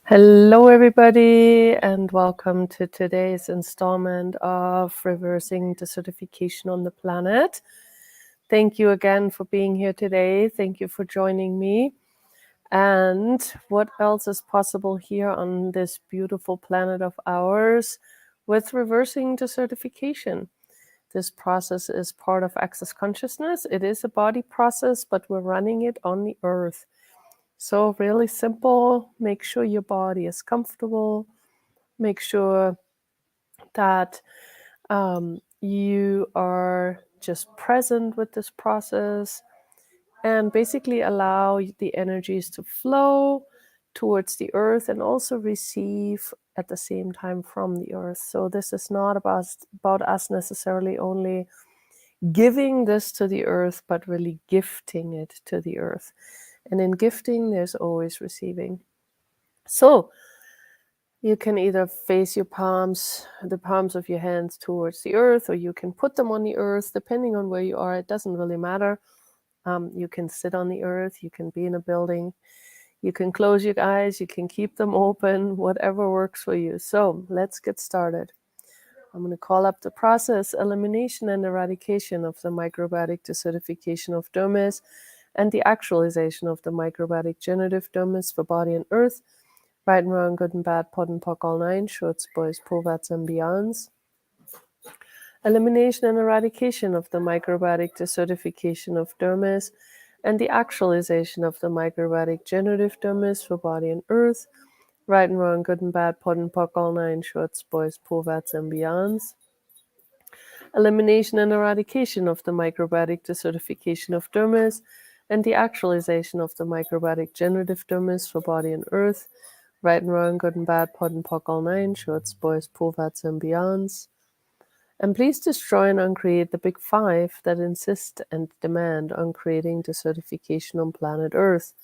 Hello, everybody, and welcome to today's installment of Reversing Desertification on the Planet. Thank you again for being here today. Thank you for joining me. And what else is possible here on this beautiful planet of ours with reversing desertification? This process is part of Access Consciousness. It is a body process, but we're running it on the earth. So really simple, make sure your body is comfortable, make sure that you are just present with this process and basically allow the energies to flow towards the earth and also receive at the same time from the earth. So this is not about us necessarily only giving this to the earth, but really gifting it to the earth. And in gifting, there's always receiving. So you can either face your palms, the palms of your hands towards the earth, or you can put them on the earth, depending on where you are. It doesn't really matter. You can sit on the earth, you can be in a building, you can close your eyes, you can keep them open, whatever works for you. So let's get started. I'm going to call up the process, elimination and eradication of the microbiotic desertification of dermis and the actualization of the microbiotic generative dermis for body and earth, right and wrong, good and bad, pod and poc, all nine, shorts, boys, povats, and beyonds. Elimination and eradication of the microbiotic desertification of dermis and the actualization of the microbiotic generative dermis for body and earth, right and wrong, good and bad, pod and poc, all nine, shorts, boys, povats, and beyonds. Elimination and eradication of the microbiotic desertification of dermis and the actualization of the microbiotic generative dermis for body and earth, right and wrong, good and bad, pod and poc, all nine, shorts, boys, povats, and beyonds. And please destroy and uncreate the big five that insist and demand on creating desertification on planet Earth.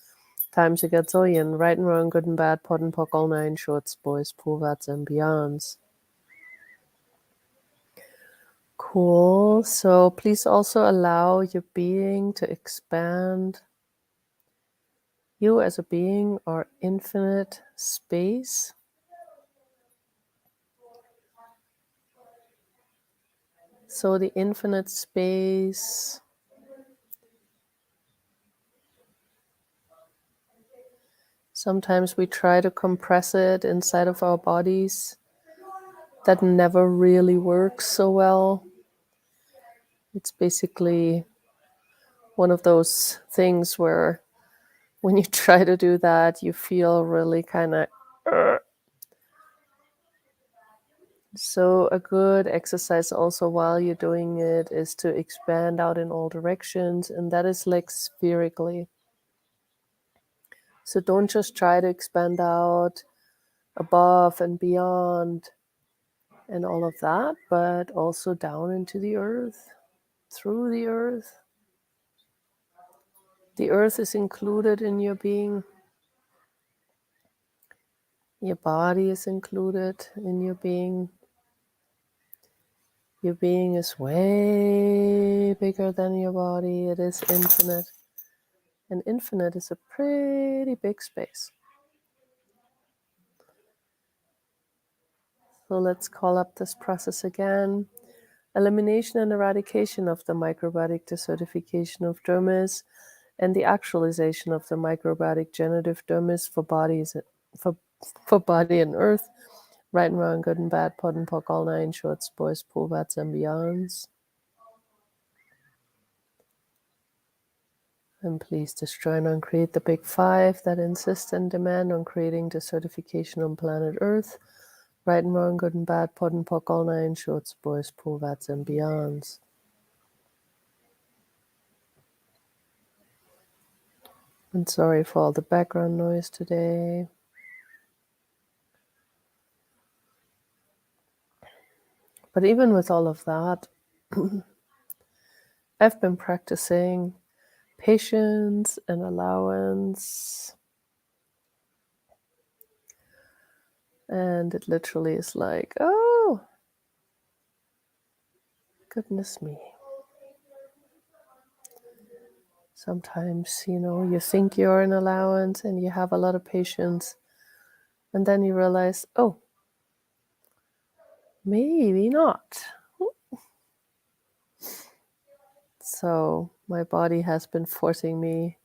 Times a gazillion, right and wrong, good and bad, pod and poc, all nine, shorts, boys, povats, and beyonds. Cool. So please also allow your being to expand. You as a being are infinite space. So the infinite space sometimes we try to compress it inside of our bodies. That never really works so well. It's basically one of those things where when you try to do that, you feel really kind of So a good exercise also while you're doing it is to expand out in all directions, and that is like spherically. So don't just try to expand out above and beyond and all of that, but also down into the earth, through the earth. The earth is included in your being. Your body is included in your being. Your being is way bigger than your body. It is infinite. And infinite is a pretty big space. So let's call up this process again. Elimination and eradication of the microbiotic desertification of dermis and the actualization of the microbiotic generative dermis for body and earth, right and wrong, good and bad, pod and poc, all nine, shorts, boys, povats, and beyonds. And please destroy and uncreate the big five that insist and demand on creating desertification on planet Earth, right and wrong, good and bad, pod and poc, all nine, shorts, boys, povats, and beyonds. And sorry for all the background noise today. But even with all of that, I've been practicing patience and allowance. And it literally is like, oh, goodness me. Sometimes, you think you're in allowance and you have a lot of patience. And then you realize, oh, maybe not. So my body has been forcing me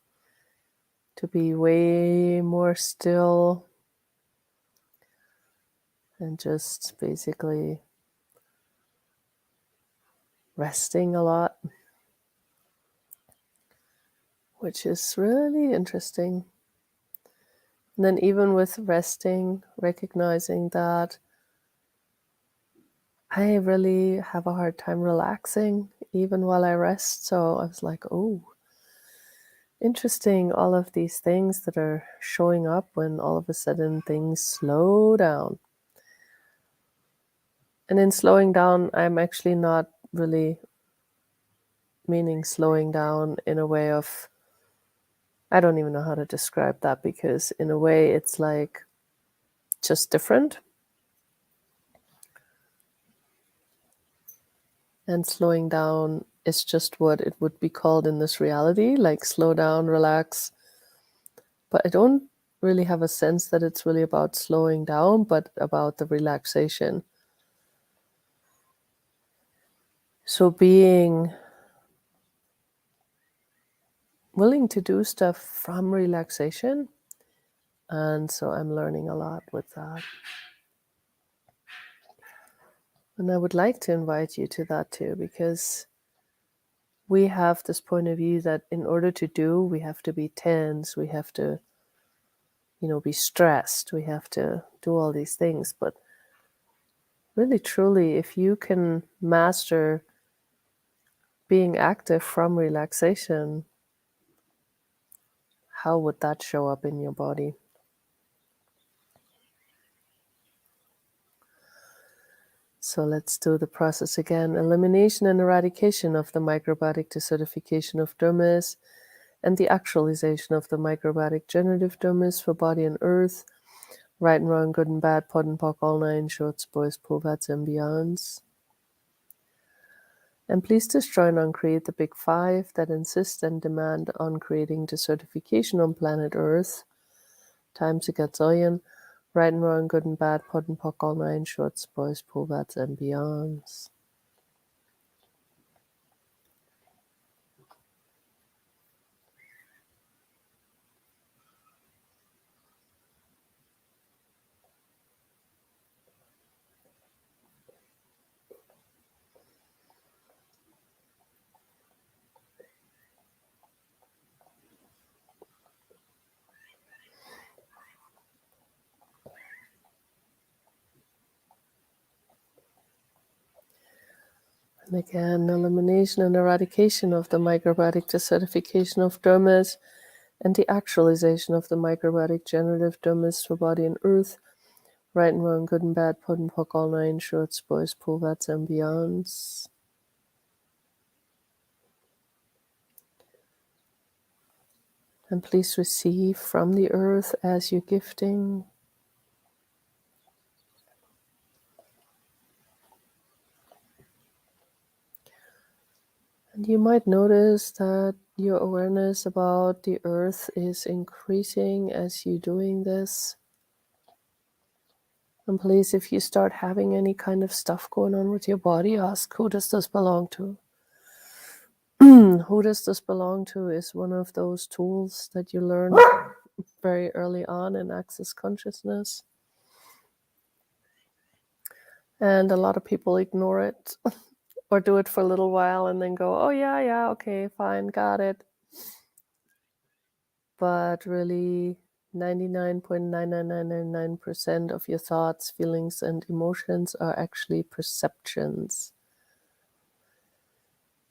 to be way more still and just basically resting a lot, which is really interesting. And then even with resting, recognizing that I really have a hard time relaxing even while I rest. So I was like, oh, interesting, all of these things that are showing up when all of a sudden things slow down. And in slowing down, I'm actually not really meaning slowing down in a way of, I don't even know how to describe that, because in a way it's like just different. And slowing down is just what it would be called in this reality, like slow down, relax. But I don't really have a sense that it's really about slowing down, but about the relaxation. So being willing to do stuff from relaxation. And so I'm learning a lot with that. And I would like to invite you to that too, because we have this point of view that in order to do, we have to be tense, we have to, be stressed, we have to do all these things. But really, truly, if you can master being active from relaxation, how would that show up in your body? So let's do the process again. Elimination and eradication of the microbiotic desertification of dermis and the actualization of the microbiotic generative dermis for body and earth, right and wrong, good and bad, pod and pock, all nine shorts, boys, povats, and beyonds. And please destroy and uncreate the big five that insist and demand on creating desertification on planet Earth, times a gazillion, right and wrong, good and bad, pod and pock, all nine shorts, boys, povats, and beyonds. And again, elimination and eradication of the microbiotic desertification of dermis and the actualization of the microbiotic generative dermis for body and earth, right and wrong, good and bad, pod and pock, all nine shorts, boys, povats, and beyonds. And please receive from the earth as your gifting. And you might notice that your awareness about the earth is increasing as you're doing this. And please, if you start having any kind of stuff going on with your body, ask, who does this belong to? Who does this belong to is one of those tools that you learn very early on in Access Consciousness. And a lot of people ignore it or do it for a little while and then go, oh, yeah, okay, fine, got it. But really, 99.99999% of your thoughts, feelings, and emotions are actually perceptions.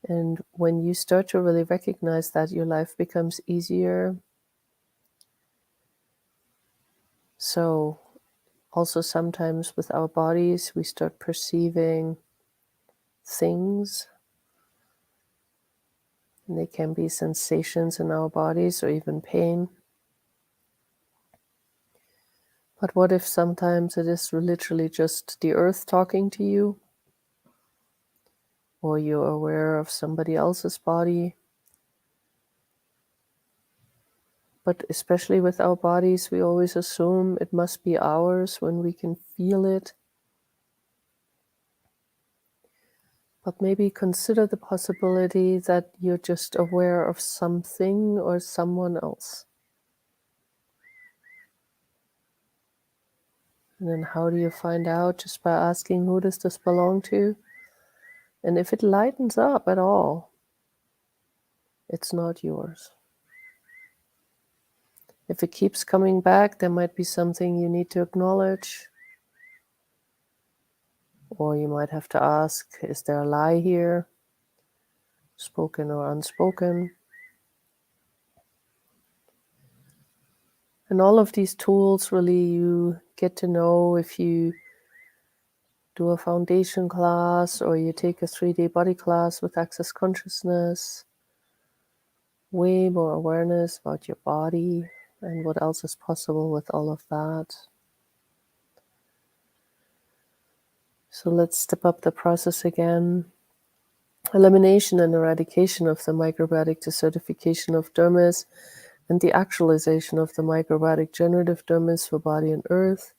And when you start to really recognize that, your life becomes easier. So also sometimes with our bodies, we start perceiving things. And they can be sensations in our bodies or even pain. But what if sometimes it is literally just the earth talking to you? Or you're aware of somebody else's body? But especially with our bodies, we always assume it must be ours when we can feel it. But maybe consider the possibility that you're just aware of something or someone else. And then how do you find out? Just by asking, who does this belong to? And if it lightens up at all, it's not yours. If it keeps coming back, there might be something you need to acknowledge. Or you might have to ask, is there a lie here? Spoken or unspoken? And all of these tools, really, you get to know if you do a foundation class or you take a 3-day body class with Access Consciousness. Way more awareness about your body and what else is possible with all of that. So let's step up the process again. Elimination and eradication of the microbiotic desertification of dermis and the actualization of the microbiotic generative dermis for body and earth.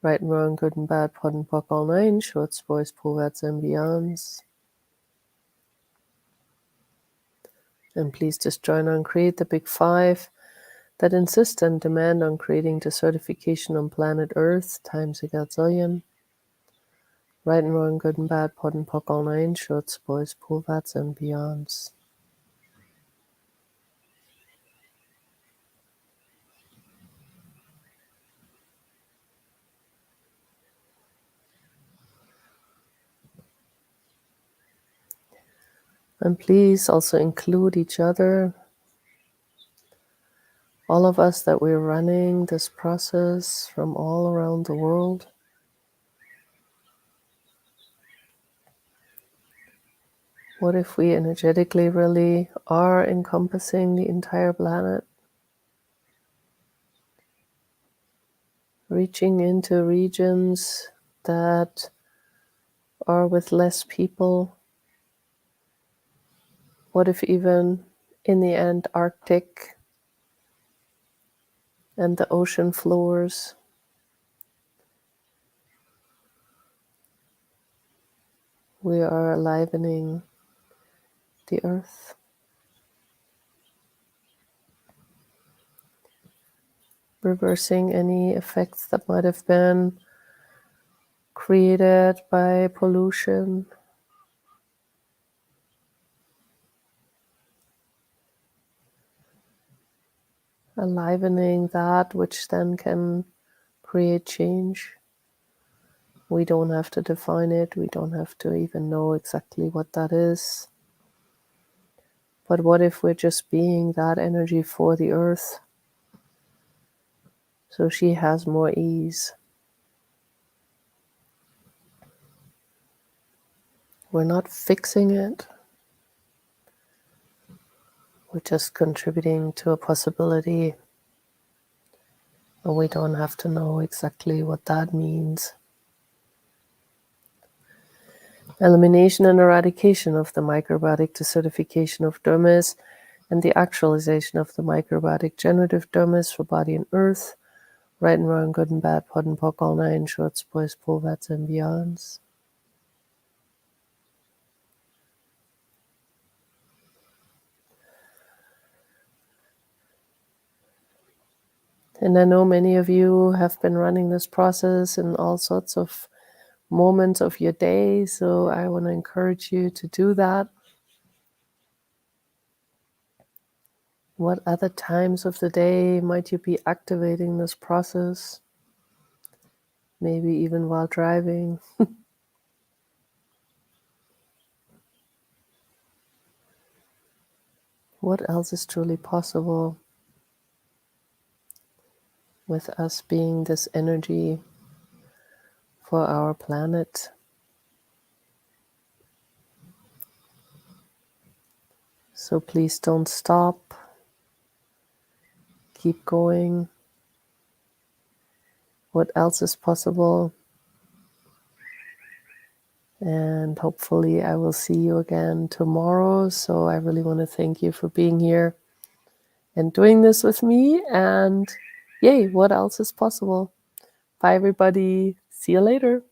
Right and wrong, good and bad, pod and pock, all nine, shorts, boys, poets, and beyonds. And please just join on Create the Big Five that insist and demand on creating desertification on planet Earth times a gazillion. Right and wrong, good and bad, pod and pock, all nine, shorts, boys, poets, and beyonds. And please also include each other, all of us that we're running this process from all around the world. What if we energetically really are encompassing the entire planet? Reaching into regions that are with less people. What if even in the Antarctic and the ocean floors, we are enlivening the earth? Reversing any effects that might have been created by pollution. Enlivening that which then can create change. We don't have to define it. We don't have to even know exactly what that is. But what if we're just being that energy for the earth so she has more ease? We're not fixing it. We're just contributing to a possibility. And we don't have to know exactly what that means. Elimination and eradication of the microbiotic desertification of dermis and the actualization of the microbiotic generative dermis for body and earth. Right and wrong, good and bad, pod and pock, all nine, shorts, boys, poets, and beyonds. And I know many of you have been running this process in all sorts of moments of your day, so I want to encourage you to do that. What other times of the day might you be activating this process? Maybe even while driving. What else is truly possible with us being this energy for our planet? So please don't stop. Keep going. What else is possible? And hopefully I will see you again tomorrow. So I really want to thank you for being here and doing this with me. And yay, what else is possible? Bye, everybody. See you later.